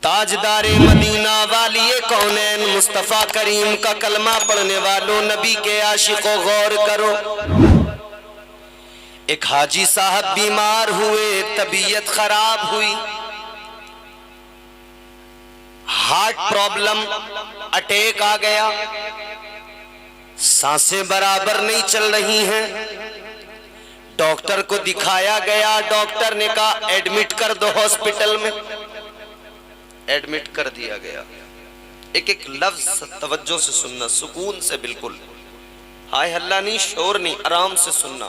تاجدار مدینہ والی کونین مصطفیٰ کریم کا کلمہ پڑھنے والوں، نبی کے عاشقوں، غور کرو۔ ایک حاجی صاحب بیمار ہوئے، طبیعت خراب ہوئی، ہارٹ پرابلم، اٹیک آ گیا، سانسیں برابر نہیں چل رہی ہیں۔ ڈاکٹر کو دکھایا گیا، ڈاکٹر نے کہا ایڈمٹ کر دو ہاسپٹل میں، ایڈمٹ کر دیا گیا۔ ایک ایک لفظ توجہ سے سننا، سکون سے، بالکل ہائے ہلہ نہیں، شور نہیں، آرام سے سننا،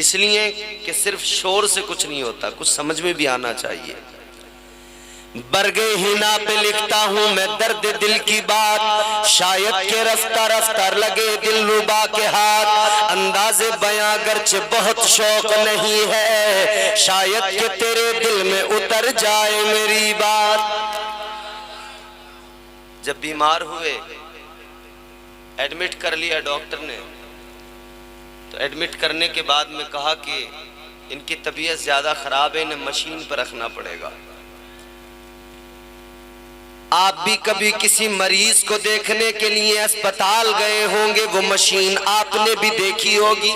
اس لیے کہ صرف شور سے کچھ نہیں ہوتا، کچھ سمجھ میں بھی آنا چاہیے۔ برگے ہینا پہ لکھتا ہوں میں درد دل کی بات، شاید کہ رفتہ رفتہ لگے دل ربا کے ہاتھ، انداز بیاں گرچہ بہت شوق نہیں ہے، شاید کہ تیرے دل میں اتر جائے میری بات۔ جب بیمار ہوئے، ایڈمٹ کر لیا ڈاکٹر نے، تو ایڈمٹ کرنے کے بعد میں کہا کہ ان کی طبیعت زیادہ خراب ہے، انہیں مشین پر رکھنا پڑے گا۔ آپ بھی کبھی کسی مریض کو دیکھنے کے لیے اسپتال گئے ہوں گے، وہ مشین آپ نے بھی دیکھی ہوگی،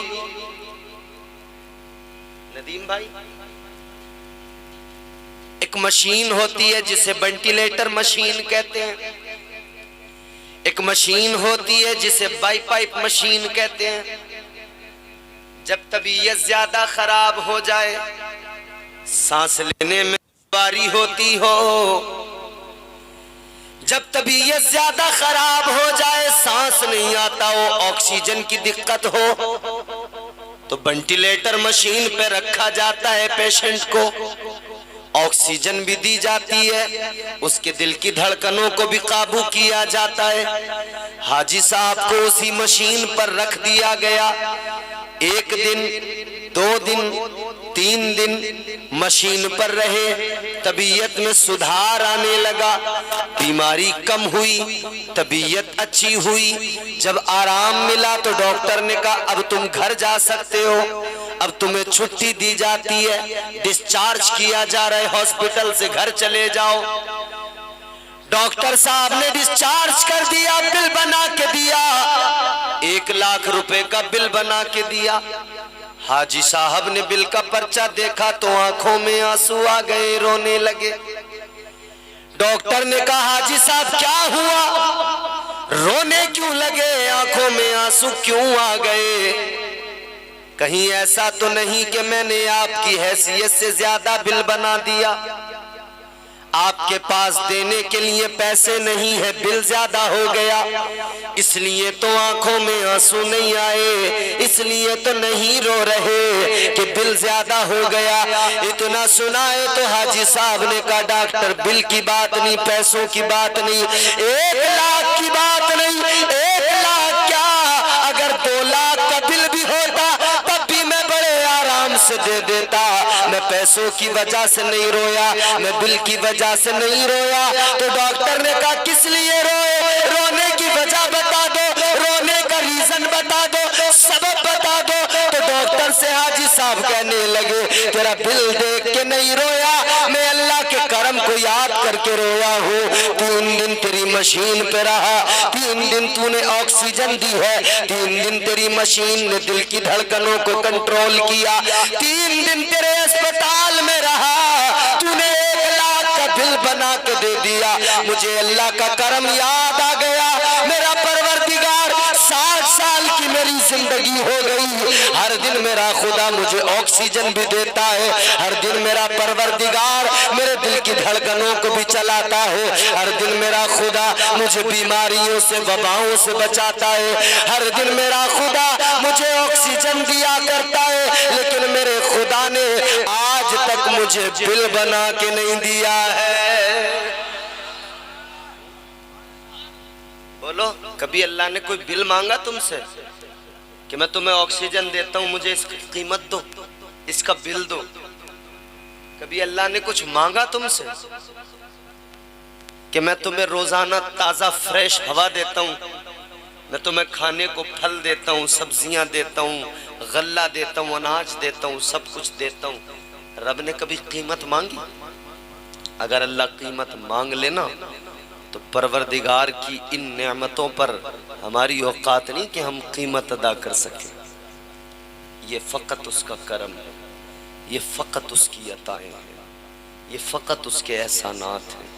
ندیم بھائی۔ ایک مشین ہوتی ہے جسے وینٹیلیٹر مشین کہتے ہیں، ایک مشین ہوتی ہے جسے بائی پائپ مشین کہتے ہیں۔ جب طبیعت زیادہ خراب ہو جائے، سانس لینے میں دشواری ہوتی ہو، جب طبیعت زیادہ خراب ہو جائے، سانس نہیں آتا ہو، آکسیجن کی دقت ہو، تو وینٹیلیٹر مشین پہ رکھا جاتا ہے پیشنٹ کو، آکسیجن بھی دی جاتی ہے، اس کے دل کی دھڑکنوں کو بھی قابو کیا جاتا ہے۔ حاجی صاحب کو اسی مشین پر رکھ دیا گیا۔ ایک دن، 2 دن، 3 دن مشین پر رہے، طبیعت میں سدھار آنے لگا، بیماری کم ہوئی، طبیعت اچھی ہوئی۔ جب آرام ملا تو ڈاکٹر نے کہا اب تم گھر جا سکتے ہو، اب تمہیں چھٹی دی جاتی ہے، ڈسچارج کیا جا رہا ہے ہاسپٹل سے، گھر چلے جاؤ۔ ڈاکٹر صاحب نے ڈسچارج کر دیا، بل بنا کے دیا، 1 لاکھ روپے کا بل بنا کے دیا۔ حاجی صاحب نے بل کا پرچہ دیکھا تو آنکھوں میں آنسو آ گئے، رونے لگے۔ ڈاکٹر نے کہا حاجی صاحب کیا ہوا، رونے کیوں لگے، آنکھوں میں آنسو کیوں آ گئے؟ کہیں ایسا تو نہیں کہ میں نے آپ کی حیثیت سے زیادہ بل بنا دیا؟ آپ کے پاس دینے کے لیے پیسے نہیں ہے، بل زیادہ ہو گیا، اس لیے تو آنکھوں میں آنسو نہیں آئے، اس لیے تو نہیں رو رہے کہ بل زیادہ ہو گیا۔ اتنا سنائے تو حاجی صاحب نے کہا ڈاکٹر بل کی بات نہیں، پیسوں کی بات نہیں، 1 لاکھ کی بات نہیں، 1 لاکھ کیا، اگر 2 لاکھ کا بل بھی ہوتا تب بھی میں بڑے آرام سے دے دیتا۔ میں پیسوں کی وجہ سے نہیں رویا، میں بل کی وجہ سے نہیں رویا۔ تو ڈاکٹر نے کہا کس لیے روئے، رونے کی وجہ بتا دو، رونے کا ریزن بتا دو، سبب بتا دو۔ تو ڈاکٹر سے حاجی صاحب کہنے لگے تیرا بل دیکھ کے نہیں رویا، میں اللہ کے کرم کو یاد کر کے رویا ہوں۔ 3 دن تیری مشین پہ رہا، 3 دن تو نے آکسیجن دی ہے، 3 دن تیری مشین نے دل کی دھڑکنوں کو کنٹرول کیا، 3 دن تیرے اسپتال میں رہا، تو نے 1 لاکھ کا بل بنا کے دے دیا۔ مجھے اللہ کا کرم یاد آ گیا، میرا پروردگار 60 سال کی میری زندگی ہو گئی، ہر دن میرا خدا مجھے آکسیجن بھی دیتا ہے، ہر دن میرا پروردگار میرے دل کی دھڑکنوں کو بھی چلاتا ہے، ہر دن میرا خدا مجھے بیماریوں سے، وباؤں سے بچاتا ہے، ہر دن میرا خدا مجھے آکسیجن دیا کرتا ہے، لیکن میرے خدا نے آج تک مجھے بل بنا کے نہیں دیا ہے۔ بولو کبھی اللہ نے کوئی بل مانگا تم سے کہ میں تمہیں آکسیجن دیتا ہوں، مجھے اس کی قیمت دو، اس کا بل دو؟ کبھی اللہ نے کچھ مانگا تم سے کہ میں تمہیں روزانہ تازہ فریش ہوا دیتا ہوں، میں تمہیں کھانے کو پھل دیتا ہوں، سبزیاں دیتا ہوں، غلہ دیتا ہوں، اناج دیتا ہوں، سب کچھ دیتا ہوں؟ رب نے کبھی قیمت مانگی؟ اگر اللہ قیمت مانگ لینا تو پروردگار کی ان نعمتوں پر ہماری اوقات نہیں کہ ہم قیمت ادا کر سکیں. یہ فقط اس کا کرم ہے، یہ فقط اس کی عطائیں ہیں، یہ فقط اس کے احسانات ہیں.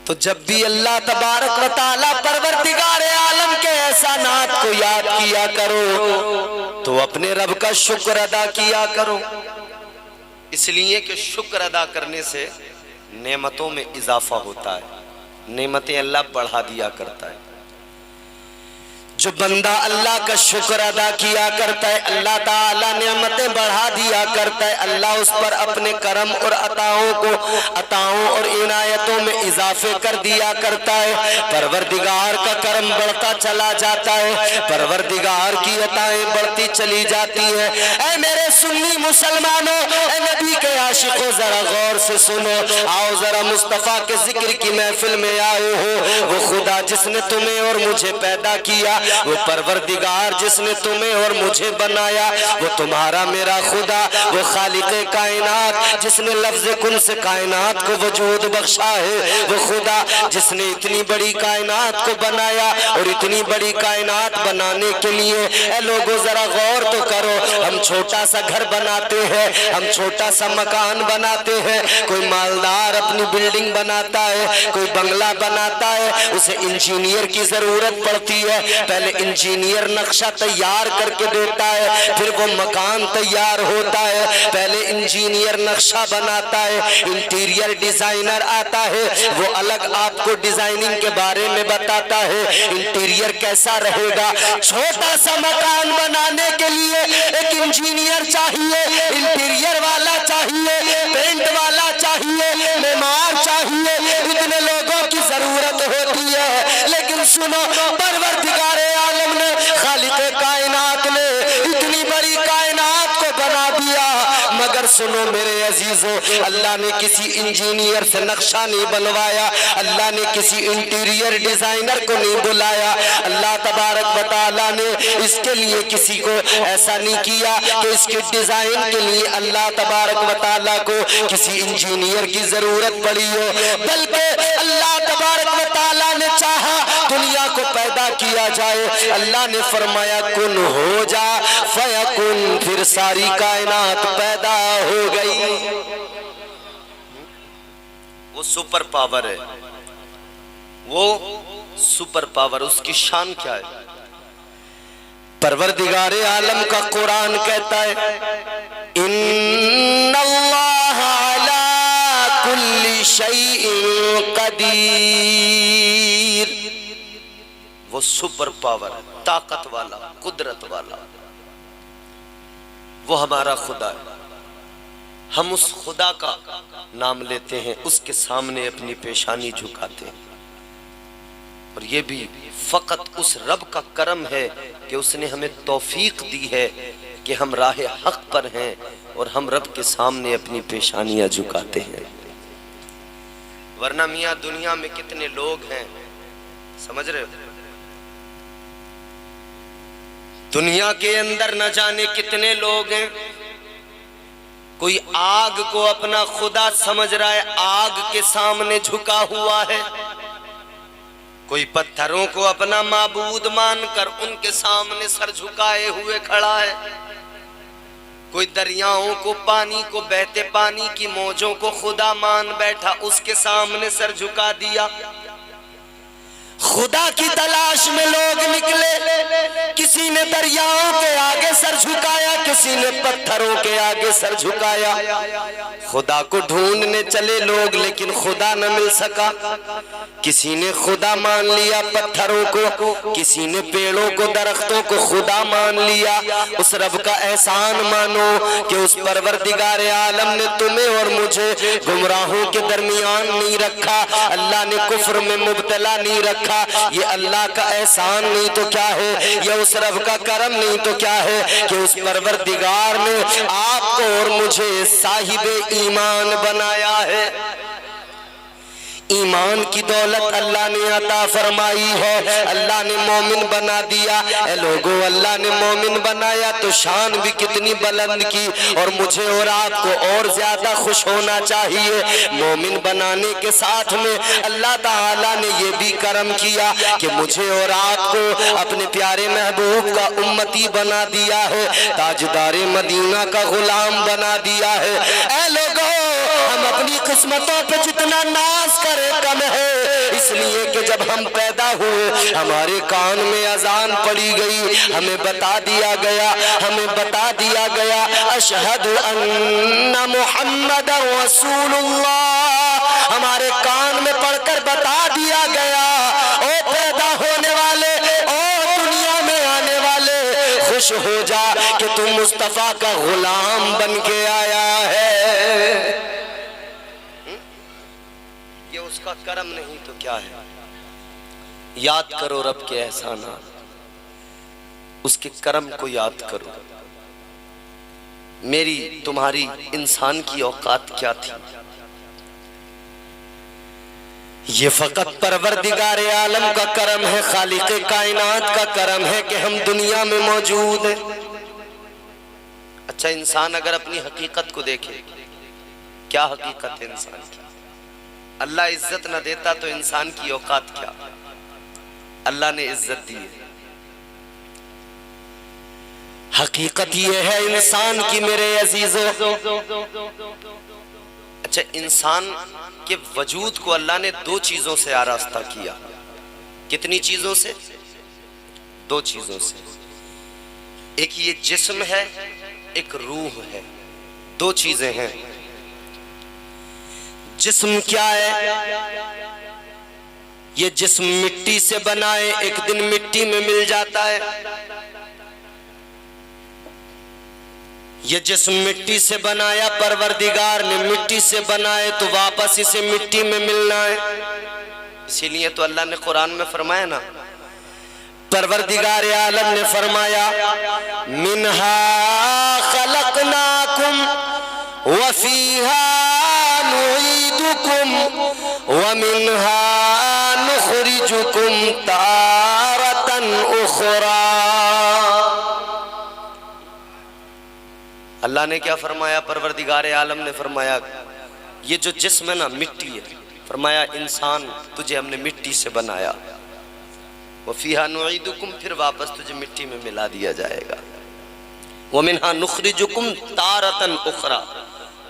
تو جب بھی اللہ تبارک و تعالیٰ پروردگار عالم کے احسانات کو یاد کیا کرو تو اپنے رب کا شکر ادا کیا کرو. اس لیے کہ شکر ادا کرنے سے نعمتوں میں اضافہ ہوتا ہے، نعمتیں اللہ بڑھا دیا کرتا ہے. جو بندہ اللہ کا شکر ادا کیا کرتا ہے اللہ تعالیٰ نعمتیں بڑھا دیا کرتا ہے. اللہ اس پر اپنے کرم اور عطاؤں اور عنایتوں میں اضافے کر دیا کرتا ہے. پروردگار کا کرم بڑھتا چلا جاتا ہے، پروردگار کی عطائیں بڑھتی چلی جاتی ہیں. اے میرے سنی مسلمانوں، اے نبی کے عاشقوں، ذرا غور سے سنو. آؤ ذرا مصطفیٰ کے ذکر کی محفل میں آئے ہو. وہ خدا جس نے تمہیں اور مجھے پیدا کیا، وہ پروردگار جس نے تمہیں اور مجھے بنایا، وہ تمہارا میرا خدا، وہ خالق کائنات جس نے لفظ کن سے کائنات کو وجود بخشا ہے، وہ خدا جس نے اتنی بڑی کائنات کو بنایا. اور اتنی بڑی کائنات بنانے کے لیے اے لوگوں ذرا غور تو کرو. ہم چھوٹا سا گھر بناتے ہیں، ہم چھوٹا سا مکان بناتے ہیں، کوئی مالدار اپنی بلڈنگ بناتا ہے، کوئی بنگلہ بناتا ہے، اسے انجینئر کی ضرورت پڑتی ہے. پہلے انجینئر نقشہ تیار کر کے دیتا ہے، پھر وہ مکان تیار ہوتا ہے. پہلے انجینئر نقشہ بناتا ہے، انٹیریئر ڈیزائنر آتا ہے، وہ الگ آپ کو ڈیزائننگ کے بارے میں بتاتا ہے انٹیریئر کیسا رہے گا. چھوٹا سا مکان بنانے کے لیے ایک انجینئر چاہیے، انٹیریئر والا چاہیے، پینٹ والا چاہیے، معمار چاہیے. اتنے لوگوں کی ضرورت ہوتی ہے. لیکن سنو، پروردگار عالم نے، خالق کائنات نے اتنی بڑی کائنات کو بنا دیا، مگر سنو میرے عزیزوں، اللہ نے کسی انجینئر سے نقشہ نہیں بنوایا، اللہ نے کسی انٹیریئر ڈیزائنر کو نہیں بلایا. اللہ تبارک و تعالیٰ نے اس کے لیے کسی کو ایسا نہیں کیا کہ اس کے ڈیزائن کے لیے اللہ تبارک و تعالیٰ کو کسی انجینئر کی ضرورت پڑی ہو، بلکہ اللہ تبارک و تعالیٰ نے چاہا دنیا کو پیدا کیا جائے. اللہ نے فرمایا کن ہو جا فیکن، پھر ساری کائنات پیدا ہو گئی. وہ سپر پاور ہے، وہ سپر پاور. اس کی شان کیا ہے؟ پروردگار عالم کا قرآن کہتا ہے ان اللہ علی کل شیء قدیر. وہ سپر پاور، طاقت والا، قدرت والا، وہ ہمارا خدا ہے. ہم اس خدا کا نام لیتے ہیں، اس کے سامنے اپنی پیشانی جھکاتے ہیں. اور یہ بھی فقط اس رب کا کرم ہے کہ اس نے ہمیں توفیق دی ہے کہ ہم راہ حق پر ہیں اور ہم رب کے سامنے اپنی پیشانیاں جھکاتے ہیں. ورنہ میاں دنیا میں کتنے لوگ ہیں، سمجھ رہے ہو؟ دنیا کے اندر نہ جانے کتنے لوگ ہیں. کوئی آگ کو اپنا خدا سمجھ رہا ہے، آگ کے سامنے جھکا ہوا ہے. کوئی پتھروں کو اپنا معبود مان کر ان کے سامنے سر جھکائے ہوئے کھڑا ہے. کوئی دریاؤں کو، پانی کو، بہتے پانی کی موجوں کو خدا مان بیٹھا، اس کے سامنے سر جھکا دیا. خدا کی تلاش میں لوگ نکلے، کسی نے دریاؤں کے آگے سر جھکایا، کسی نے پتھروں کے آگے سر جھکایا. خدا کو ڈھونڈنے چلے لوگ لیکن خدا نہ مل سکا. کسی نے خدا مان لیا پتھروں کو، کسی نے پیڑوں کو، درختوں کو خدا مان لیا. اس رب کا احسان مانو کہ اس پروردگار عالم نے تمہیں اور مجھے گمراہوں کے درمیان نہیں رکھا، اللہ نے کفر میں مبتلا نہیں رکھا. یہ اللہ کا احسان نہیں تو کیا ہے، یہ اس رب کا کرم نہیں تو کیا ہے کہ اس پروردگار نے آپ کو اور مجھے صاحب ایمان بنایا ہے. ایمان کی دولت اللہ نے عطا فرمائی ہے، اللہ نے مومن بنا دیا۔ اے لوگو، اللہ نے مومن بنایا تو شان بھی کتنی بلند کی، اور مجھے اور آپ کو اور زیادہ خوش ہونا چاہیے۔ مومن بنانے کے ساتھ میں اللہ تعالیٰ نے یہ بھی کرم کیا کہ مجھے اور آپ کو اپنے پیارے محبوب کا امتی بنا دیا ہے، تاجدار مدینہ کا غلام بنا دیا ہے۔ اے لوگو، ہم اپنی قسمتوں پہ جتنا ناز کرے کم ہے، اس لیے کہ جب ہم پیدا ہوئے ہمارے کان میں اذان پڑی گئی، ہمیں بتا دیا گیا اشہد ان محمد رسول اللہ، ہمارے کان میں پڑھ کر بتا دیا گیا، او پیدا ہونے والے، او دنیا میں آنے والے، خوش ہو جا کہ تم مصطفیٰ کا غلام بن کے آیا ہے۔ یہ اس کا کرم نہیں تو کیا ہے؟ یاد کرو رب کے احسانات، اس کے کرم کو یاد کرو۔ میری تمہاری انسان کی اوقات کیا تھی؟ یہ فقط پروردگار عالم کا کرم ہے، خالق کائنات کا کرم ہے کہ ہم دنیا میں موجود ہیں۔ اچھا، انسان اگر اپنی حقیقت کو دیکھے، کیا حقیقت ہے انسان کی؟ اللہ عزت نہ دیتا تو انسان کی اوقات کیا؟ اللہ نے عزت دی ہے۔ حقیقت یہ ہے انسان کی میرے عزیزو، اچھا، انسان کے وجود کو اللہ نے دو چیزوں سے آراستہ کیا۔ کتنی چیزوں سے؟ دو چیزوں سے۔ ایک یہ جسم ہے، ایک روح ہے، دو چیزیں ہیں۔ جسم کیا ہے؟ یہ جسم مٹی سے بنا ہے، ایک دن مٹی میں مل جاتا ہے۔ یہ جسم مٹی سے بنایا پروردگار نے، مٹی سے بنائے تو واپس اسے مٹی میں ملنا ہے۔ اسی لیے تو اللہ نے قرآن میں فرمایا نا، پروردگار عالم نے فرمایا منہا خلقناکم وفیہا نعیدکم ومنہا نخرجکم تارۃ اخری۔ اللہ نے کیا فرمایا؟ پروردگار عالم نے فرمایا یہ جو جسم ہے نا مٹی ہے، فرمایا انسان تجھے ہم نے مٹی سے بنایا، وَفِيهَا نُعِيدُكُمْ، پھر واپس تجھے مٹی میں ملا دیا جائے گا، وَمِنْهَا نُخْرِجُكُمْ تَارَةً أُخْرَى،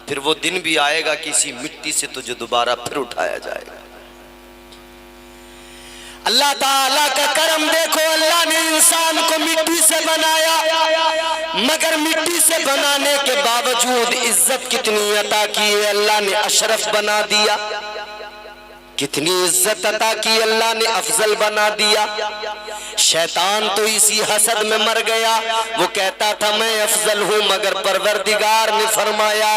پھر وہ دن بھی آئے گا کہ اسی مٹی سے تجھے دوبارہ پھر اٹھایا جائے گا۔ اللہ تعالیٰ کا کرم دیکھو، اللہ نے انسان کو مٹی سے بنایا، مگر مٹی سے بنانے کے باوجود عزت کتنی عطا کی ہے، اللہ نے اشرف بنا دیا۔ کتنی عزت عطا کی اللہ نے، افضل بنا دیا۔ شیطان تو اسی حسد میں مر گیا، وہ کہتا تھا میں افضل ہوں، مگر پروردگار نے فرمایا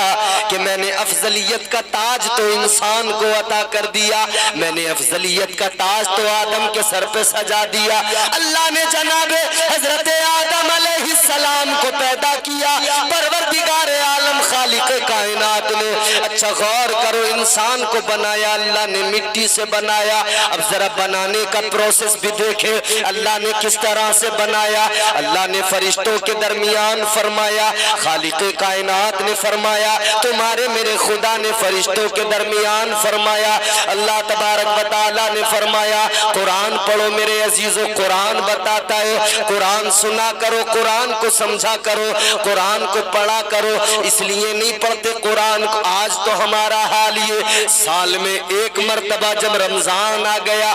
کہ میں نے افضلیت کا تاج تو انسان کو عطا کر دیا، میں نے افضلیت کا تاج تو آدم کے سر پہ سجا دیا۔ اللہ نے جناب حضرت آدم علیہ السلام کو پیدا کیا، پروردگار عالم خالق کائنات نے، اچھا غور کرو، انسان کو بنایا اللہ نے، مٹی سے بنایا۔ اب ذرا بنانے کا پروسیس بھی دیکھیں اللہ نے کس طرح سے بنایا۔ اللہ نے فرشتوں کے درمیان فرمایا، خالق کائنات نے فرمایا، تمہارے میرے خدا نے فرشتوں کے درمیان فرمایا۔ اللہ تبارک و تعالیٰ نے فرمایا قرآن پڑھو میرے عزیزو، قرآن بتاتا ہے، قرآن سنا کرو، قرآن کو سمجھا کرو، قرآن کو پڑھا کرو۔ اس لیے نہیں پڑھتے قرآن کو، آج تو ہمارا حال یہ، سال میں ایک مرتبہ جب رمضان آ گیا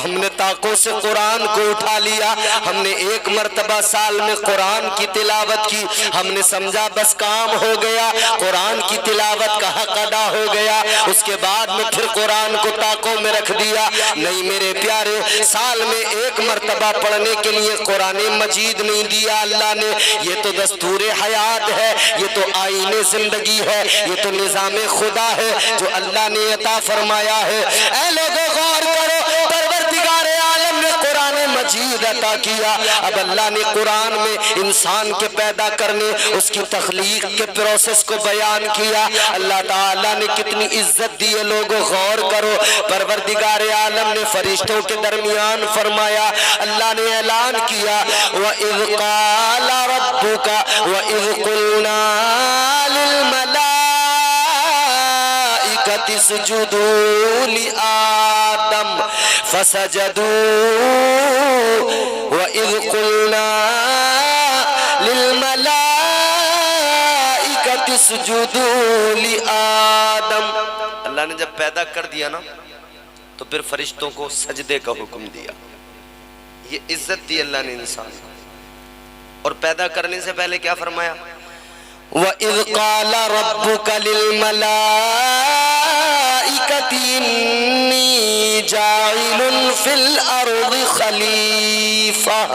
ہم نے طاقوں سے قرآن کو اٹھا لیا، ہم نے ایک مرتبہ سال میں قرآن کی تلاوت کی، ہم نے سمجھا بس کام ہو گیا، قرآن کی تلاوت کا حق ادا ہو گیا، اس کے بعد میں پھر قرآن کو طاقوں میں رکھ دیا۔ نہیں میرے پیارے، سال میں ایک مرتبہ پڑھنے کے لیے قرآن مجید نہیں دیا اللہ نے، یہ تو دستور حیات ہے، یہ تو آئین زندگی ہے، یہ تو نظام خدا ہے جو اللہ نے عطا فرمایا ہے۔ اے لوگوں غور کرو، پروردگار عالم نے قرآن مجید عطا کیا۔ اب اللہ نے قرآن میں انسان کے پیدا کرنے، اس کی تخلیق کے پروسیس کو بیان کیا۔ اللہ تعالیٰ نے کتنی عزت دی ہے، لوگوں غور کرو۔ پروردگار عالم نے فرشتوں کے درمیان فرمایا، اللہ نے اعلان کیا وَإِذْ قَالَ رَبُّكَ وَإِذْ قُلْنَا لِلْمَلَائِكَةِ اسْجُدُوا لِآدَمَ فَسَجَدُوا وَإِذْ قُلْنَا لِلْمَلَائِكَةِ اسْجُدُوا لِآدَمَ۔ اللہ نے جب پیدا کر دیا نا تو پھر فرشتوں کو سجدے کا حکم دیا۔ یہ عزت دی اللہ نے انسان کو، اور پیدا کرنے سے پہلے کیا فرمایا؟ وَإِذْ قَالَ رَبُّكَ لِلْمَلَائِكَةِ إِنِّي جَاعِلٌ فِي الْأَرْضِ خَلِيفَةً۔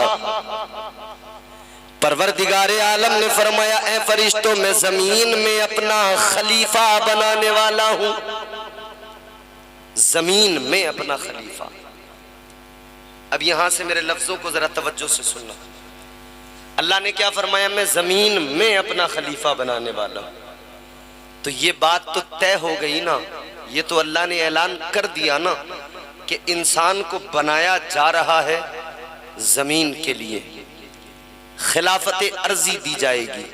پروردگار عالم نے فرمایا اے فرشتوں میں زمین میں اپنا خلیفہ بنانے والا ہوں، زمین میں اپنا خلیفہ۔ اب یہاں سے میرے لفظوں کو ذرا توجہ سے سننا۔ اللہ نے کیا فرمایا؟ میں زمین میں اپنا خلیفہ بنانے والا ہوں۔ تو یہ بات تو طے ہو گئی نا، یہ تو اللہ نے اعلان کر دیا نا کہ انسان کو بنایا جا رہا ہے زمین کے لیے، خلافت عرضی دی جائے گی،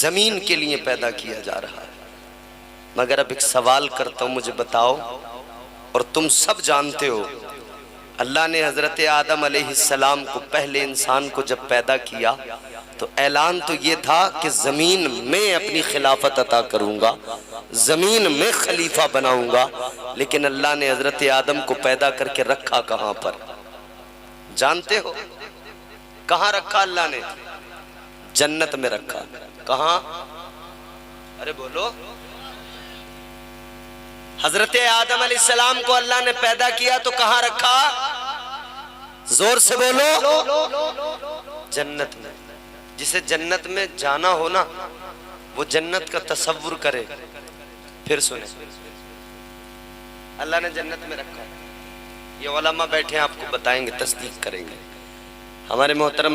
زمین کے لیے پیدا کیا جا رہا ہے۔ مگر اب ایک سوال کرتا ہوں، مجھے بتاؤ، اور تم سب جانتے ہو اللہ نے حضرت آدم علیہ السلام کو، پہلے انسان کو جب پیدا کیا تو اعلان تو یہ تھا کہ زمین میں اپنی خلافت عطا کروں گا، زمین میں خلیفہ بناؤں گا، لیکن اللہ نے حضرت آدم کو پیدا کر کے رکھا کہاں پر؟ جانتے ہو کہاں رکھا اللہ نے؟ جنت میں رکھا۔ کہاں؟ ارے بولو۔ حضرت آدم علیہ السلام کو اللہ نے پیدا کیا تو کہاں رکھا؟ زور سے بولو۔ جنت میں۔ جسے جنت میں جانا ہو نا، وہ جنت کا تصور کرے۔ پھر سنیں، اللہ نے جنت میں رکھا۔ یہ علماء بیٹھے ہیں، آپ کو بتائیں گے، تصدیق کریں گے۔ ہمارے محترم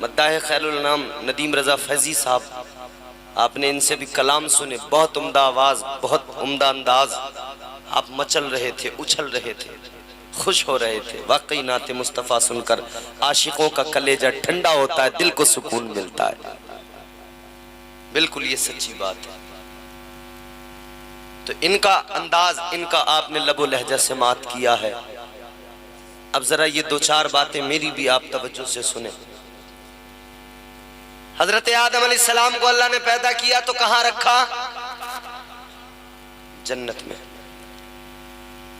مداح خیل الانام ندیم رضا فیضی صاحب، آپ نے ان سے بھی کلام سنے، بہت عمدہ آواز، بہت عمدہ انداز، آپ مچل رہے تھے، اچھل رہے تھے، خوش ہو رہے تھے۔ واقعی نعت مصطفیٰ سن کر عاشقوں کا کلیجہ ٹھنڈا ہوتا ہے، دل کو سکون ملتا ہے۔ بالکل یہ سچی بات ہے۔ تو ان کا انداز، ان کا آپ نے لب و لہجہ سماعت کیا ہے۔ اب ذرا یہ دو چار باتیں میری بھی آپ توجہ سے سنیں۔ حضرت آدم علیہ السلام کو اللہ نے پیدا کیا تو کہاں رکھا؟ جنت میں۔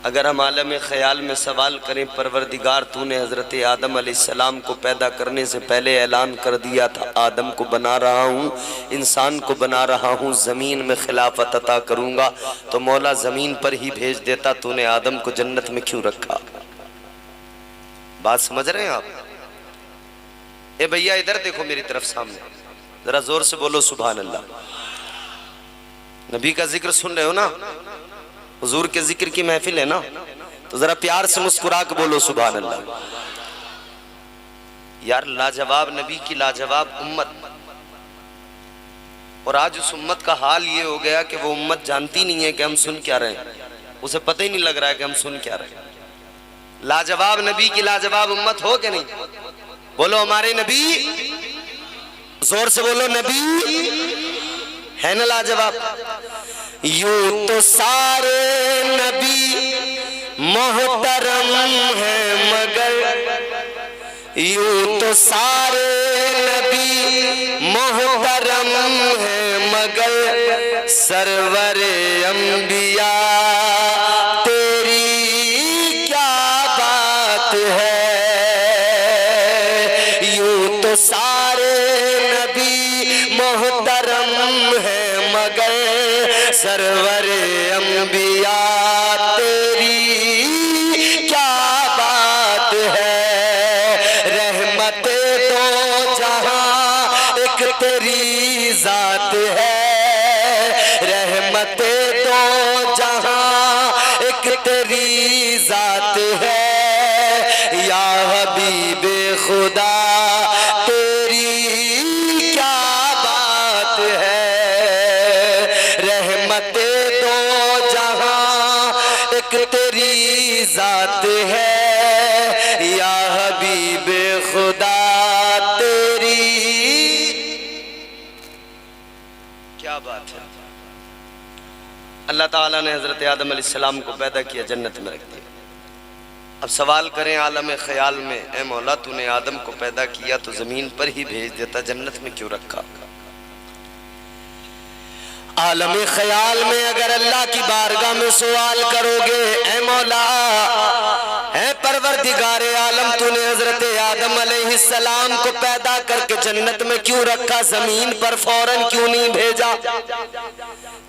اگر ہم عالم خیال میں سوال کریں، پروردگار تو نے حضرت آدم علیہ السلام کو پیدا کرنے سے پہلے اعلان کر دیا تھا آدم کو بنا رہا ہوں، انسان کو بنا رہا ہوں، زمین میں خلافت عطا کروں گا، تو مولا زمین پر ہی بھیج دیتا، تو نے آدم کو جنت میں کیوں رکھا؟ بات سمجھ رہے ہیں آپ؟ اے بھیا ادھر دیکھو میری طرف سامنے، ذرا زور سے بولو سبحان اللہ۔ نبی کا ذکر سن رہے ہو نا، حضور کے ذکر کی محفل ہے نا، تو ذرا پیار سے مسکرا کے بولو سبحان اللہ۔ یار لاجواب نبی کی لاجواب امت، اور آج اس امت کا حال یہ ہو گیا کہ وہ امت جانتی نہیں ہے کہ ہم سن کیا رہے ہیں، اسے پتہ ہی نہیں لگ رہا ہے کہ ہم سن کیا رہے ہیں۔ لاجواب نبی کی لاجواب امت ہو کہ نہیں؟ بولو ہمارے نبی، زور سے بولو نبی ہے نا لاجواب۔ یوں تو سارے نبی محترم ہیں مگر، یوں تو سارے نبی محترم ہیں مگر، سرور انبیاء تیری کیا بات ہے۔ یوں تو سارے نبی محترم ہیں مگر، سرور انبیاء تیری کیا بات ہے۔ رحمت دو جہاں ایک تیری ذات ہے، رحمت دو جہاں ایک تیری ذات ہے۔ یا حبیب خدا تیری کیا بات ہے، رحمت دو جہاں ایک تیری ذات ہے، یا حبیب خدا تیری کیا بات ہے۔ اللہ تعالیٰ نے حضرت آدم علیہ السلام کو پیدا کیا، جنت میں رکھ دیا۔ اب سوال کریں عالم خیال میں، اے مولا تو نے آدم کو پیدا کیا تو زمین پر ہی بھیج دیتا، جنت میں کیوں رکھا؟ عالم خیال میں اگر اللہ کی بارگاہ میں سوال کرو گے، اے مولا اے پروردگار عالم تو نے حضرت آدم علیہ السلام کو پیدا کر کے جنت میں کیوں رکھا، زمین پر فوراً کیوں نہیں بھیجا؟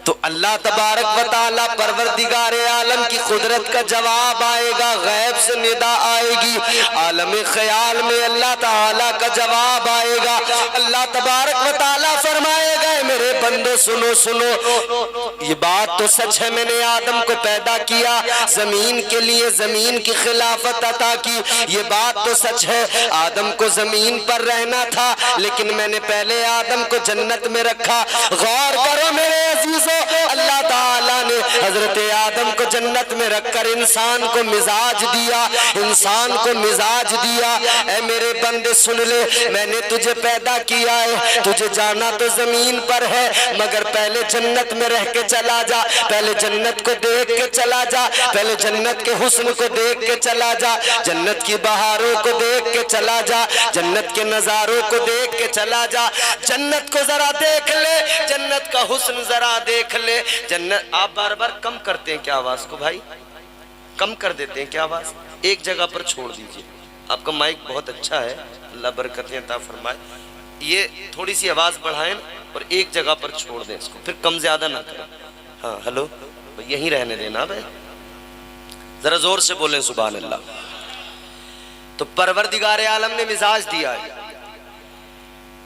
تو اللہ تبارک و تعالیٰ پروردگار عالم کی قدرت کا جواب آئے گا، غیب سے ندا آئے گی، عالم خیال میں اللہ تعالیٰ کا جواب آئے گا۔ اللہ تبارک و تعالیٰ فرمائے گا، میرے بندے سنو سنو، یہ بات تو سچ ہے، میں نے آدم کو پیدا کیا، زمین کے لیے زمین کی خلافت عطا کی، یہ بات تو سچ ہے، آدم کو زمین پر رہنا تھا، لیکن میں نے پہلے آدم کو جنت میں رکھا۔ غور کرو میرے عزیزو، اللہ تعالیٰ نے حضرت آدم کو جنت میں رکھ کر انسان کو مزاج دیا، انسان کو مزاج دیا۔ اے میرے بندے سن لے، میں نے تجھے پیدا کیا ہے، تجھے جانا تو زمین پر ہے، مگر پہلے جنت میں رہ کے چلا جا، پہلے جنت کو دیکھ کے چلا جا، پہلے جنت کے حسن کو دیکھ کے چلا جا، جنت کی بہاروں کو دیکھ کے چلا جا، جنت کے نظاروں کو دیکھ کے چلا جا، جنت کو ذرا دیکھ لے، جنت کا حسن ذرا دیکھ لے۔ جنت آپ بار بار کم کرتے ہیں کیا آواز کو بھائی؟ کم کر دیتے ہیں کیا آواز؟ ایک جگہ پر چھوڑ دیجئے، آپ کا مائک بہت اچھا ہے، اللہ برکتیں عطا فرمائے، یہ تھوڑی سی آواز بڑھائیں اور ایک جگہ پر چھوڑ دیں اس کو، پھر کم زیادہ نہ کریں۔ ہاں ہلو، یہیں رہنے دینا بھائی، ذرا زور سے بولیں سبحان اللہ۔ تو پروردگار عالم نے مزاج دیا ہے،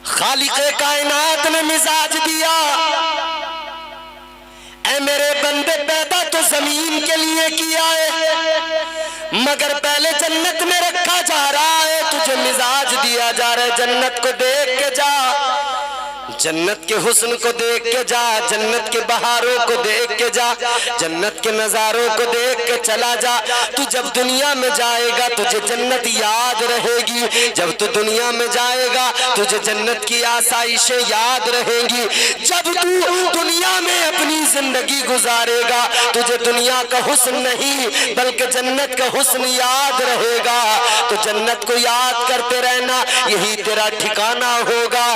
خالق کائنات نے مزاج دیا، اے میرے بندے پیدا تو زمین کے لیے کیا ہے، مگر پہلے جنت میں رکھا جا رہا ہے، تجھے مزاج دیا جا رہا ہے، جنت کو دیکھ کے جا، جنت کے حسن کو دیکھ کے جا، جنت کے بہاروں کو دیکھ کے جا، جنت کے نظاروں کو دیکھ کے چلا جا۔ تو جب دنیا میں جائے گا تجھے جنت یاد رہے گی، جب تو دنیا میں جائے گا تجھے جنت کی آسائشیں یاد رہیں گی، جب تو دنیا میں اپنی زندگی گزارے گا تجھے دنیا کا حسن نہیں بلکہ جنت کا حسن یاد رہے گا۔ تو جنت کو یاد کرتے رہنا، یہی تیرا ٹھکانہ ہوگا۔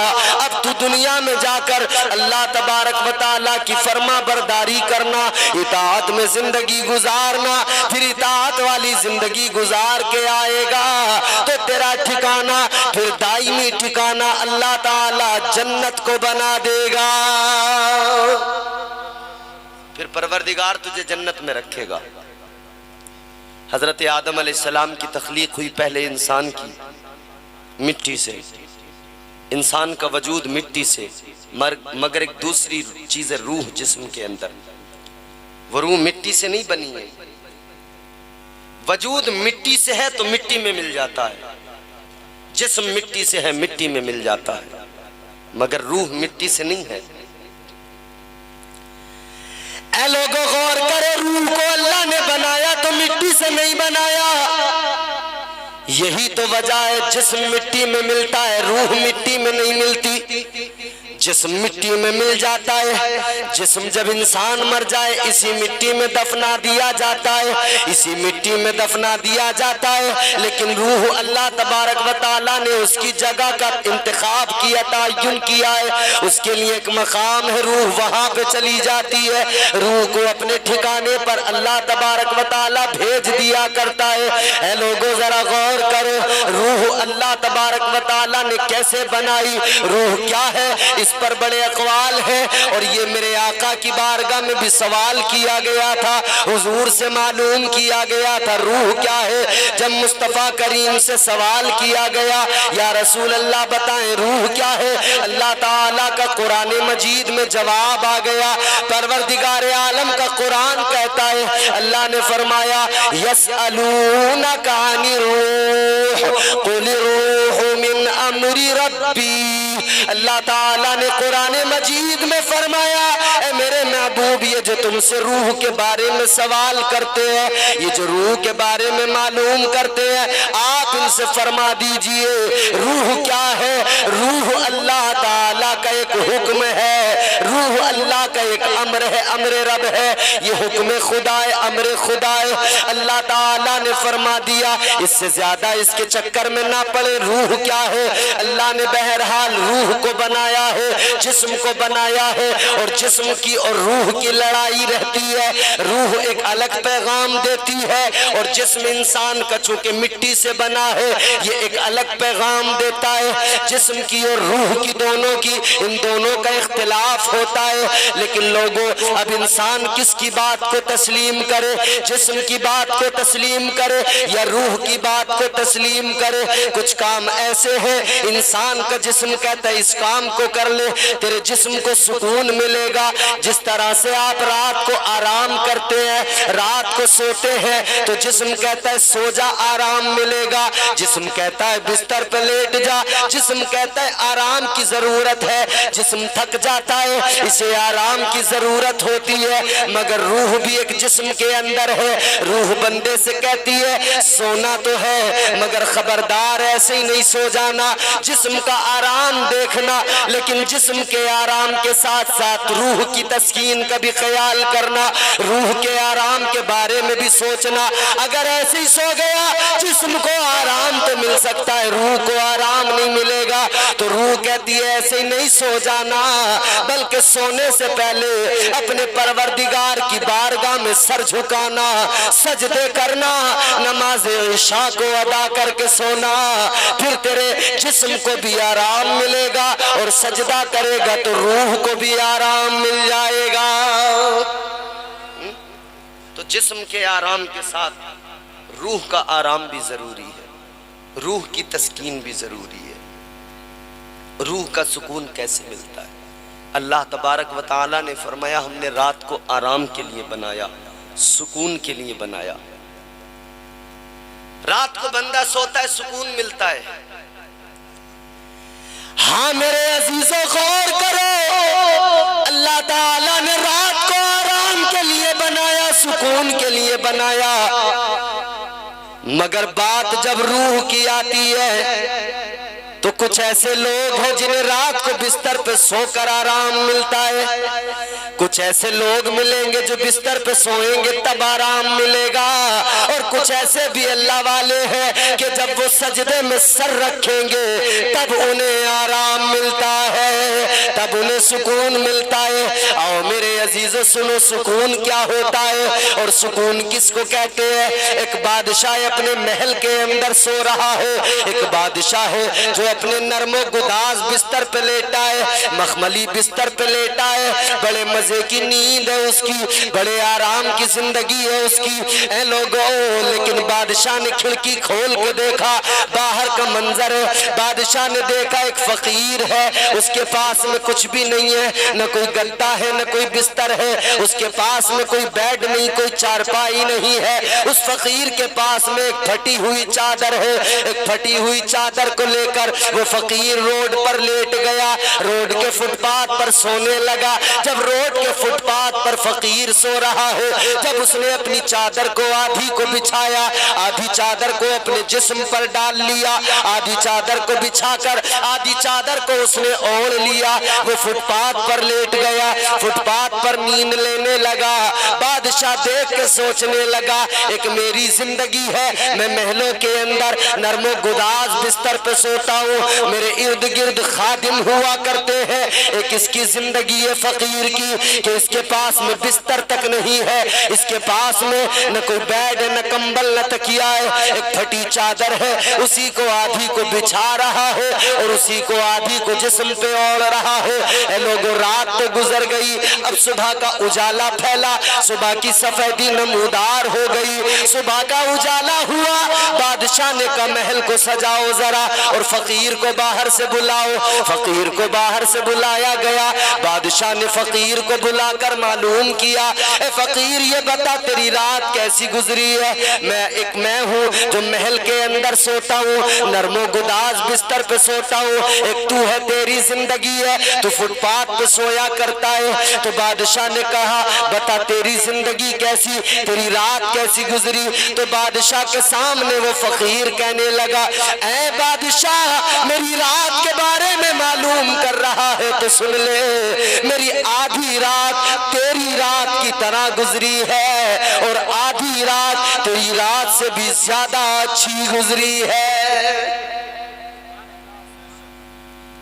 اب تو دنیا میں جا کر اللہ تبارک و تعالیٰ کی فرما برداری کرنا، اطاعت میں زندگی گزارنا، پھر اطاعت والی زندگی گزار کے آئے گا تو تیرا ٹھکانہ پھر دائمی ٹھکانہ اللہ تعالیٰ جنت کو بنا دے گا، پھر پروردگار تجھے جنت میں رکھے گا۔ حضرت آدم علیہ السلام کی تخلیق ہوئی پہلے انسان کی مٹی سے، انسان کا وجود مٹی سے، مگر ایک دوسری چیز ہے روح جسم کے اندر، وہ روح مٹی سے نہیں بنی ہے، وجود مٹی سے ہے تو مٹی میں مل جاتا ہے، جسم مٹی سے ہے مٹی میں مل جاتا ہے، مگر روح مٹی سے نہیں ہے۔ اے لوگوں غور کرے، روح کو اللہ نے بنایا تو مٹی سے نہیں بنایا، یہی تو وجہ ہے جسم مٹی میں ملتا ہے روح مٹی میں نہیں ملتی، جسم مٹی میں مل جاتا ہے، جسم جب انسان مر جائے اسی مٹی میں دفنا دیا جاتا ہے، اسی مٹی میں دفنا دیا جاتا ہے، لیکن روح اللہ تبارک و تعالیٰ نے اس کی جگہ کا انتخاب کیا، تعین کیا ہے، اس کے لیے ایک مقام ہے، روح وہاں پہ چلی جاتی ہے، روح کو اپنے ٹھکانے پر اللہ تبارک و تعالیٰ بھیج دیا کرتا ہے۔ اے لوگوں ذرا غور کرو، روح اللہ تبارک و تعالیٰ نے کیسے بنائی، روح کیا ہے، اس اس پر بڑے اقوال ہیں، اور یہ میرے آقا کی بارگاہ میں بھی سوال کیا گیا تھا، حضور سے معلوم کیا گیا تھا روح کیا ہے۔ جب مصطفیٰ کریم سے سوال کیا گیا یا رسول اللہ بتائیں روح کیا ہے، اللہ تعالیٰ کا قرآن مجید میں جواب آ گیا۔ پروردگار عالم کا قرآن کہتا ہے، اللہ نے فرمایا یسألونک عن الروح قل الروح من امر ربی۔ اللہ تعالیٰ نے قرآن مجید میں فرمایا اے میرے محبوب، یہ جو تم سے روح کے بارے میں سوال کرتے ہیں، یہ جو روح کے بارے میں معلوم کرتے ہیں، آپ ان سے فرما دیجئے روح کیا ہے۔ روح اللہ تعالیٰ کا ایک حکم ہے، روح اللہ کا ایک امر ہے، امر رب ہے، یہ حکم خدا ہے، امر خدا ہے۔ اللہ تعالیٰ نے فرما دیا، اس سے زیادہ اس کے چکر میں نہ پڑے۔ روح کیا ہے؟ اللہ نے بہرحال روح کو بنایا ہے، جسم کو بنایا ہے، اور جسم کی اور روح کی لڑائی رہتی ہے۔ روح ایک الگ پیغام دیتی ہے، اور جسم انسان کا چونکہ مٹی سے بنا ہے یہ ایک الگ پیغام دیتا ہے۔ جسم کی اور روح کی دونوں کی، ان دونوں کا اختلاف ہوتا ہے، لیکن لوگوں اب انسان کس کی بات کو تسلیم کرے؟ جسم کی بات کو تسلیم کرے یا روح کی بات کو تسلیم کرے؟ کچھ کام ایسے ہیں انسان کا جسم کہتا ہے اس کام کو کر لے، تیرے جسم کو سکون ملے گا۔ جس طرح سے آپ رات کو آرام کرتے ہیں، رات کو سوتے ہیں تو جسم کہتا ہے سو جا آرام ملے گا، جسم کہتا ہے بستر پہ لیٹ جا، جسم کہتا ہے آرام کی ضرورت ہے، جسم تھک جاتا ہے اسے آرام کی ضرورت ہوتی ہے۔ مگر روح بھی ایک جسم کے اندر ہے، روح بندے سے کہتی ہے سونا تو ہے مگر خبردار ایسے ہی نہیں سو جانا، جسم کا آرام دیکھنا، لیکن جسم کے آرام کے ساتھ ساتھ روح کی تسکین کا بھی خیال کرنا، روح کے آرام کے بارے میں بھی سوچنا۔ اگر ایسے ہی سو گیا جسم کو آرام تو مل سکتا ہے، روح کو آرام نہیں ملے گا، تو روح کہتی ہے ایسے ہی نہیں سو جانا، بلکہ سونے سے پہلے اپنے پروردگار کی بارگاہ میں سر جھکانا، سجدے کرنا، نماز عشاء کو ادا کر کے سونا، پھر تیرے جسم کو بھی آرام ملے گا، اور سجدہ کرے گا تو روح کو بھی آرام مل جائے گا۔ تو جسم کے آرام کے ساتھ روح کا آرام بھی ضروری ہے، روح کی تسکین بھی ضروری ہے۔ روح کا سکون کیسے ملتا ہے؟ اللہ تبارک و تعالیٰ نے فرمایا ہم نے رات کو آرام کے لیے بنایا، سکون کے لیے بنایا۔ رات کو بندہ سوتا ہے سکون ملتا ہے۔ ہاں میرے عزیزوں غور کرو، اللہ تعالیٰ نے رات کو آرام کے لیے بنایا، سکون کے لیے بنایا، مگر بات جب روح کی آتی ہے تو کچھ ایسے لوگ ہیں جنہیں رات کو بستر پہ سو کر آرام ملتا ہے، کچھ ایسے لوگ ملیں گے جو بستر پہ سوئیں گے تب آرام ملے گا، اور کچھ ایسے بھی اللہ والے ہیں کہ جب وہ سجدے میں سر رکھیں گے تب انہیں آرام ملتا ہے، تب انہیں سکون ملتا ہے۔ آؤ میرے عزیزو سنو سکون کیا ہوتا ہے اور سکون کس کو کہتے ہیں۔ ایک بادشاہ اپنے محل کے اندر سو رہا ہے، ایک بادشاہ ہے جو اپنے نرم و گداز بستر پہ لیٹا ہے، مخملی بستر پہ لیٹا ہے، بڑے مزے کی نیند ہے اس کی، بڑے آرام کی زندگی ہے اس کی۔ اے لوگوں لیکن بادشاہ نے کھڑکی کھول کے دیکھا، باہر کا منظر ہے، بادشاہ نے دیکھا ایک فقیر ہے، اس کے پاس میں کچھ بھی نہیں ہے، نہ کوئی گدا ہے نہ کوئی بستر ہے، اس کے پاس میں کوئی بیڈ نہیں، کوئی چارپائی نہیں ہے، اس فقیر کے پاس میں ایک پھٹی ہوئی چادر ہے، ایک پھٹی ہوئی چادر کو لے کر وہ فقیر روڈ پر لیٹ گیا، روڈ کے فٹ پاتھ پر سونے لگا۔ جب روڈ کے فٹ پاتھ پر فقیر سو رہا ہے، جب اس نے اپنی چادر کو آدھی کو بچھایا، آدھی چادر کو اپنے جسم پر ڈال لیا، آدھی چادر کو بچھا کر آدھی چادر کو اس نے اوڑھ لیا، وہ فٹ پاتھ پر لیٹ گیا، فٹ پاتھ پر نیند لینے لگا۔ بادشاہ دیکھ کے سوچنے لگا ایک میری زندگی ہے، میں محلوں کے اندر نرم و گداز بستر پہ سوتا ہوں، ہوں، میرے ارد گرد خادم ہوا کرتے ہیں، ایک اس کی زندگی ہے فقیر کی کہ اس کے پاس میں بستر تک نہیں ہے، اس کے پاس میں نہ کوئی بیڈ ہے، نہ کمبل، نہ تکیہ ہے، ایک پھٹی چادر ہے، اسی کو آدھی کو بچھا رہا ہے اور اسی کو آدھی کو جسم پہ اوڑھ رہا ہے۔ اے لوگوں، رات تو گزر گئی، اب صبح کا اجالا پھیلا، صبح کی سفیدی نمودار ہو گئی، صبح کا اجالا ہوا، بادشاہ نے کہا محل کو سجاؤ ذرا اور فقیر کو باہر سے بلاؤ۔ فقیر کو باہر سے بلایا گیا، بادشاہ نے فقیر کو بلا کر معلوم کیا، اے فقیر یہ بتا تیری رات کیسی گزری ہے؟ میں ہوں جو محل کے اندر سوتا ہوں، نرم و گداز بستر پہ سوتا ہوں، ایک تو ہے تیری زندگی ہے، تو فٹ پاتھ پہ سویا کرتا ہے۔ تو بادشاہ نے کہا بتا تیری زندگی کیسی، تیری رات کیسی گزری؟ تو بادشاہ کے سامنے وہ فقیر کہنے لگا، اے بادشاہ میری رات کے بارے میں معلوم کر رہا ہے تو سن لے، میری آدھی رات تیری رات کی طرح گزری ہے اور آدھی رات تیری رات سے بھی زیادہ اچھی گزری ہے۔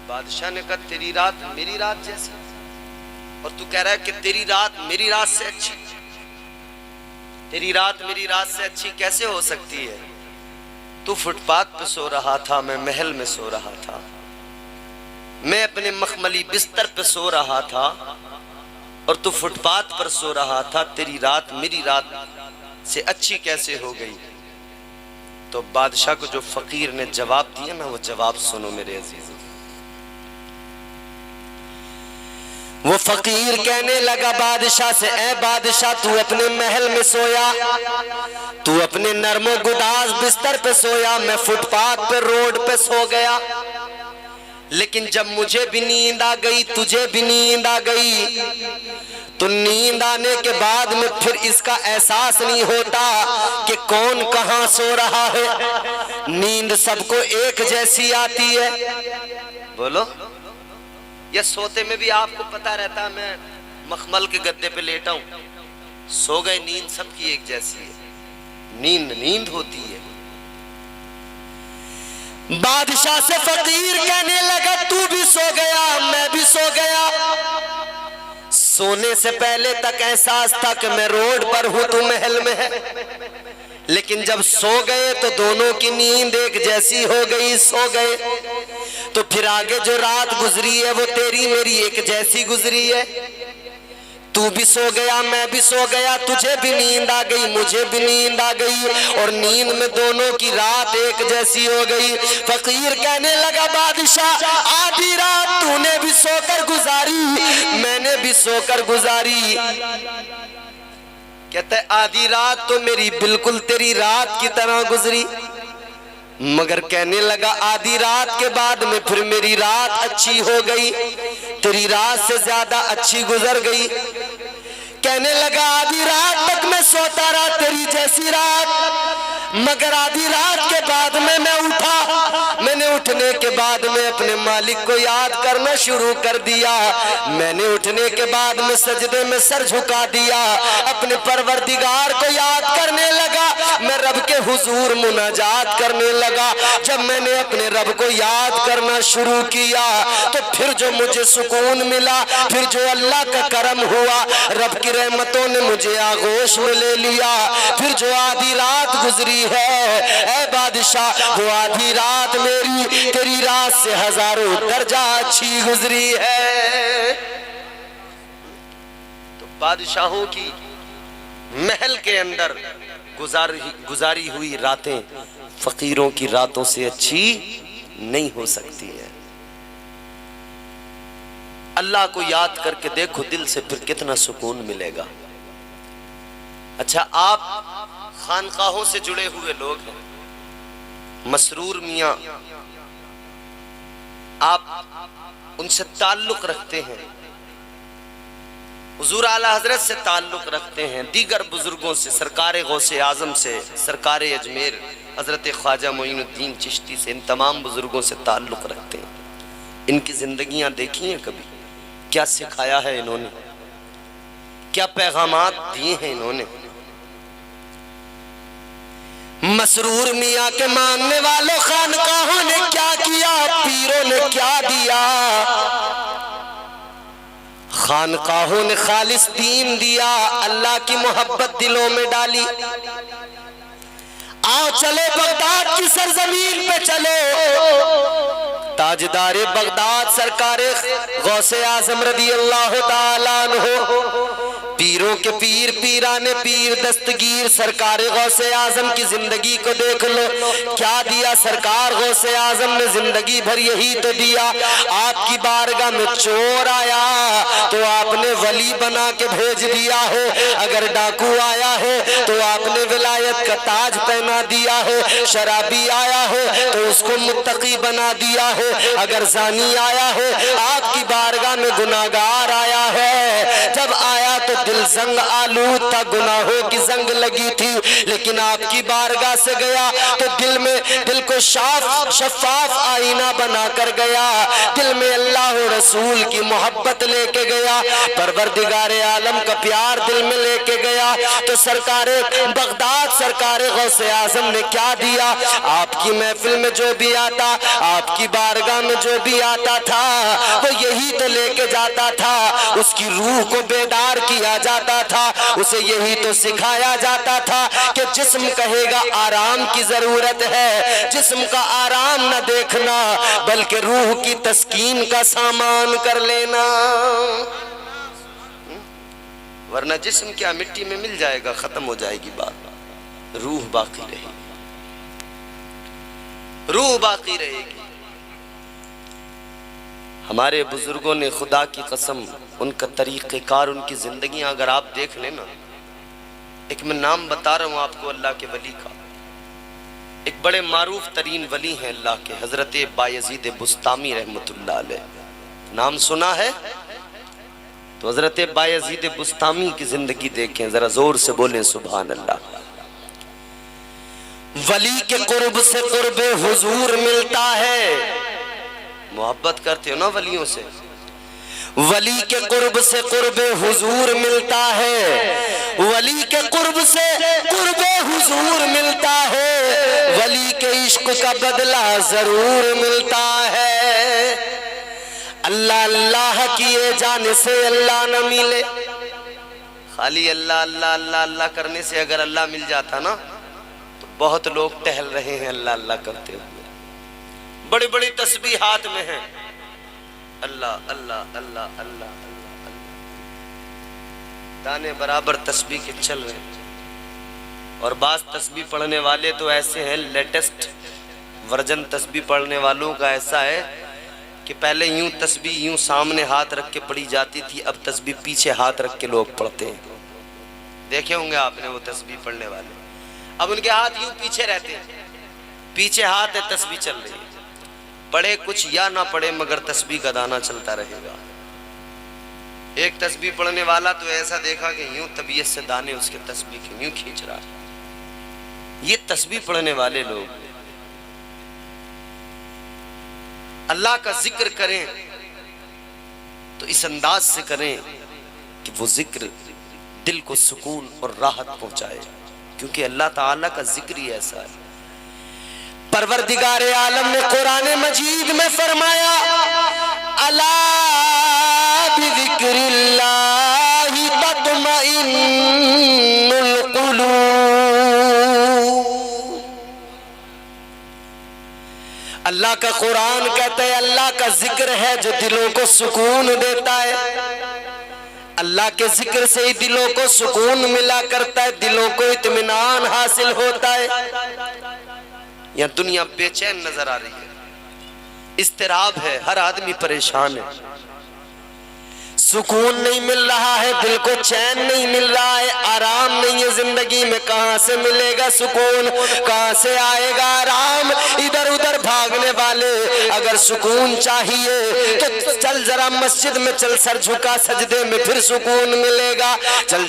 بادشاہ نے کہا تیری رات میری رات جیسی، اور تو کہہ رہا ہے کہ تیری رات میری رات سے اچھی؟ تیری رات میری رات سے اچھی کیسے ہو سکتی ہے؟ تو فٹ پاتھ پہ سو رہا تھا، میں محل میں سو رہا تھا، میں اپنے مخملی بستر پہ سو رہا تھا اور تو فٹ پاتھ پر سو رہا تھا، تیری رات میری رات سے اچھی کیسے ہو گئی؟ تو بادشاہ کو جو فقیر نے جواب دیا نا، وہ جواب سنو میرے عزیزوں۔ وہ فقیر کہنے لگا بادشاہ سے، اے بادشاہ تو اپنے محل میں سویا، تو اپنے نرم و گداز بستر پہ سویا، میں فٹ پاتھ پہ روڈ پہ سو گیا، لیکن جب مجھے بھی نیند آ گئی، تجھے بھی نیند آ گئی، تو نیند آنے کے بعد میں پھر اس کا احساس نہیں ہوتا کہ کون کہاں سو رہا ہے، نیند سب کو ایک جیسی آتی ہے۔ بولو، یا سوتے میں بھی آپ کو پتا رہتا میں مخمل کے گدے پہ لیٹا ہوں، سو گئے، نیند سب کی ایک جیسی ہے، نیند ہوتی ہے۔ بادشاہ سے فقیر کہنے لگا تو بھی سو گیا، میں بھی سو گیا، سونے سے پہلے تک احساس تھا کہ میں روڈ پر ہوں تو محل میں ہے، لیکن جب سو گئے تو دونوں کی نیند ایک جیسی ہو گئی، سو گئے تو پھر آگے جو رات گزری ہے وہ تیری میری ایک جیسی گزری ہے، تو بھی سو گیا، میں بھی سو گیا، تجھے بھی نیند آ گئی، مجھے بھی نیند آ گئی، اور نیند میں دونوں کی رات ایک جیسی ہو گئی۔ فقیر کہنے لگا بادشاہ آدھی رات تو نے بھی سو کر گزاری، میں نے بھی سو کر گزاری۔ کہتا ہے آدھی رات تو میری بالکل تیری رات کی طرح گزری، مگر کہنے لگا آدھی رات کے بعد میں پھر میری رات اچھی ہو گئی، تیری رات سے زیادہ اچھی گزر گئی۔ کہنے لگا آدھی رات تک میں سوتا رہا تیری جیسی رات، مگر آدھی رات کے بعد میں اٹھا، میں نے اٹھنے کے بعد میں اپنے مالک کو یاد کرنا شروع کر دیا، میں نے اٹھنے کے بعد میں سجدے میں سر جھکا دیا، اپنے پروردگار کو یاد کرنے لگا، میں رب کے حضور مناجات کرنے لگا۔ جب میں نے اپنے رب کو یاد کرنا شروع کیا تو پھر جو مجھے سکون ملا، پھر جو اللہ کا کرم ہوا، رب کی رحمتوں نے مجھے آغوش میں لے لیا، پھر جو آدھی رات گزری ہے اے بادشاہ، وہ آدھی رات میری تیری رات سے ہزاروں درجہ اچھی گزری ہے۔ تو بادشاہوں کی محل کے اندر گزاری ہوئی راتیں فقیروں کی راتوں سے اچھی نہیں ہو سکتی ہیں۔ اللہ کو یاد کر کے دیکھو دل سے پھر کتنا سکون ملے گا۔ اچھا، آپ خانقاہوں سے جڑے ہوئے لوگ ہیں، مسرور میاں آپ ان سے تعلق رکھتے ہیں، حضور اعلیٰ حضرت سے تعلق رکھتے ہیں، دیگر بزرگوں سے، سرکار غوث اعظم سے، سرکار اجمیر حضرت خواجہ معین الدین چشتی سے، ان تمام بزرگوں سے تعلق رکھتے ہیں۔ ان کی زندگیاں دیکھی ہیں کبھی؟ کیا سکھایا ہے انہوں نے، کیا پیغامات دیے ہیں انہوں نے؟ مسرور میاں کے ماننے والوں خانقاہوں نے کیا کیا؟ غریبوں نے کیا دیا، خانقاہوں نے خالص دین دیا، اللہ کی محبت دلوں میں ڈالی۔ آؤ چلے بغداد کی سرزمین پہ چلو، تاجدار بغداد سرکار غوث اعظم رضی اللہ تعالیٰ عنہ، پیروں کے پیر پیران پیر دستگیر سرکار غوث اعظم کی زندگی کو دیکھ لو، کیا دیا سرکار غوث اعظم نے، زندگی بھر یہی تو دیا۔ آپ کی بارگاہ میں چور آیا تو آپ نے ولی بنا کے بھیج دیا ہے، اگر ڈاکو آیا ہے تو آپ نے ولایت کا تاج پہنا دیا ہے، شرابی آیا ہے تو اس کو متقی بنا دیا ہے، اگر زانی آیا ہے آپ کی بارگاہ میں گناہگار آیا ہے، جب آیا تو دل زنگ آلود تھا، گناہوں کی زنگ لگی تھی، لیکن آپ کی بارگاہ سے گیا تو دل کو شفاف آئینہ بنا کر گیا، دل میں اللہ و رسول کی محبت لے کے گیا، پروردگار عالم کا پیار دل میں لے کے گیا۔ تو سرکار بغداد سرکار غوث اعظم نے کیا دیا، آپ کی محفل میں جو بھی آتا، آپ کی بارگاہ میں جو بھی آتا تھا وہ یہی تو لے کے جاتا تھا، اس کی روح کو بیدار کیا جاتا تھا، اسے یہی تو سکھایا جاتا تھا کہ جسم کہے گا آرام کی ضرورت ہے، جسم کا آرام نہ دیکھنا بلکہ روح کی تسکین کا سامان کر لینا، ورنہ جسم کیا مٹی میں مل جائے گا، ختم ہو جائے گی بات، روح باقی رہے گی، روح باقی رہے گی۔ ہمارے بزرگوں نے خدا کی قسم ان کا طریقہ کار، ان کی زندگیاں اگر آپ دیکھ لیں نا، ایک میں نام بتا رہا ہوں آپ کو اللہ کے ولی کا، ایک بڑے معروف ترین ولی ہیں اللہ کے، حضرت بایزید بسطامی رحمت اللہ علیہ، نام سنا ہے؟ تو حضرت بایزید بسطامی کی زندگی دیکھیں، ذرا زور سے بولیں سبحان اللہ۔ ولی کے قرب سے قرب حضور ملتا ہے، محبت کرتے ہو نا ولیوں سے، ولی کے قرب سے قرب حضور ملتا ہے، ولی کے قرب سے قرب حضور ملتا ہے، ولی کے عشق کا بدلہ ضرور ملتا ہے، اللہ اللہ کیے جانے سے اللہ نہ ملے، خالی اللہ اللہ اللہ اللہ کرنے سے اگر اللہ مل جاتا نا تو بہت لوگ ٹہل رہے ہیں اللہ اللہ کرتے ہوئے، بڑی بڑی تسبیحات میں ہیں، اللہ اللہ اللہ اللہ اللہ، دانے برابر تسبیح کے چل رہے ہیں، اور بعض تسبیح پڑھنے والے تو ایسے ہیں، لیٹسٹ ورژن تسبیح پڑھنے والوں کا ایسا ہے کہ پہلے یوں تسبیح یوں سامنے ہاتھ رکھ کے پڑھی جاتی تھی، اب تسبیح پیچھے ہاتھ رکھ کے لوگ پڑھتے ہیں، دیکھے ہوں گے آپ نے وہ تسبیح پڑھنے والے، اب ان کے ہاتھ یوں پیچھے رہتے ہیں، پیچھے ہاتھ ہے تسبیح چل رہی ہے، پڑھے کچھ یا نہ پڑھے مگر تسبیح کا دانہ چلتا رہے گا۔ ایک تسبیح پڑھنے والا تو ایسا دیکھا کہ یوں طبیعت سے دانے اس کے تسبیح کے یوں کھینچ رہا ہے، یہ تسبیح پڑھنے والے لوگ اللہ کا ذکر کریں تو اس انداز سے کریں کہ وہ ذکر دل کو سکون اور راحت پہنچائے، کیونکہ اللہ تعالیٰ کا ذکر ہی ایسا ہے۔ پروردگار عالم نے قرآن مجید میں فرمایا الا بذکر اللہ تطمئن القلوب، اللہ کا قرآن کہتا ہے اللہ کا ذکر ہے جو دلوں کو سکون دیتا ہے، اللہ کے ذکر سے ہی دلوں کو سکون ملا کرتا ہے، دلوں کو اطمینان حاصل ہوتا ہے۔ یا دنیا بے چین نظر آ رہی ہے، اضطراب ہے، ہر آدمی پریشان ہے، سکون نہیں مل رہا ہے، دل کو چین نہیں مل رہا ہے، آرام نہیں ہے زندگی میں، کہاں سے ملے گا سکون، کہاں سے آئے گا آرام، ادھر ادھر بھاگنے والے، اگر سکون چاہیے تو چل ذرا مسجد میں چل، سر جھکا سجدے میں، پھر سکون ملے گا، چل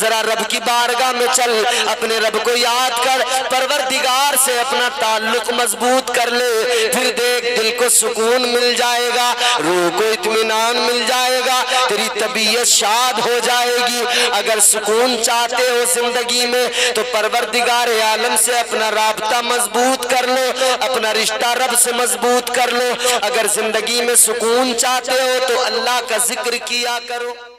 ذرا رب کی بارگاہ میں چل، اپنے رب کو یاد کر، پروردگار سے اپنا تعلق مضبوط کر لے، پھر دیکھ دل کو سکون مل جائے گا، روح کو اطمینان مل جائے گا، تیری طبیعت شاد ہو جائے گی۔ اگر سکون چاہتے ہو زندگی میں تو پروردگار عالم سے اپنا رابطہ مضبوط کر لو، اپنا رشتہ رب سے مضبوط کر لو۔ اگر زندگی میں سکون چاہتے ہو تو اللہ کا ذکر کیا کرو۔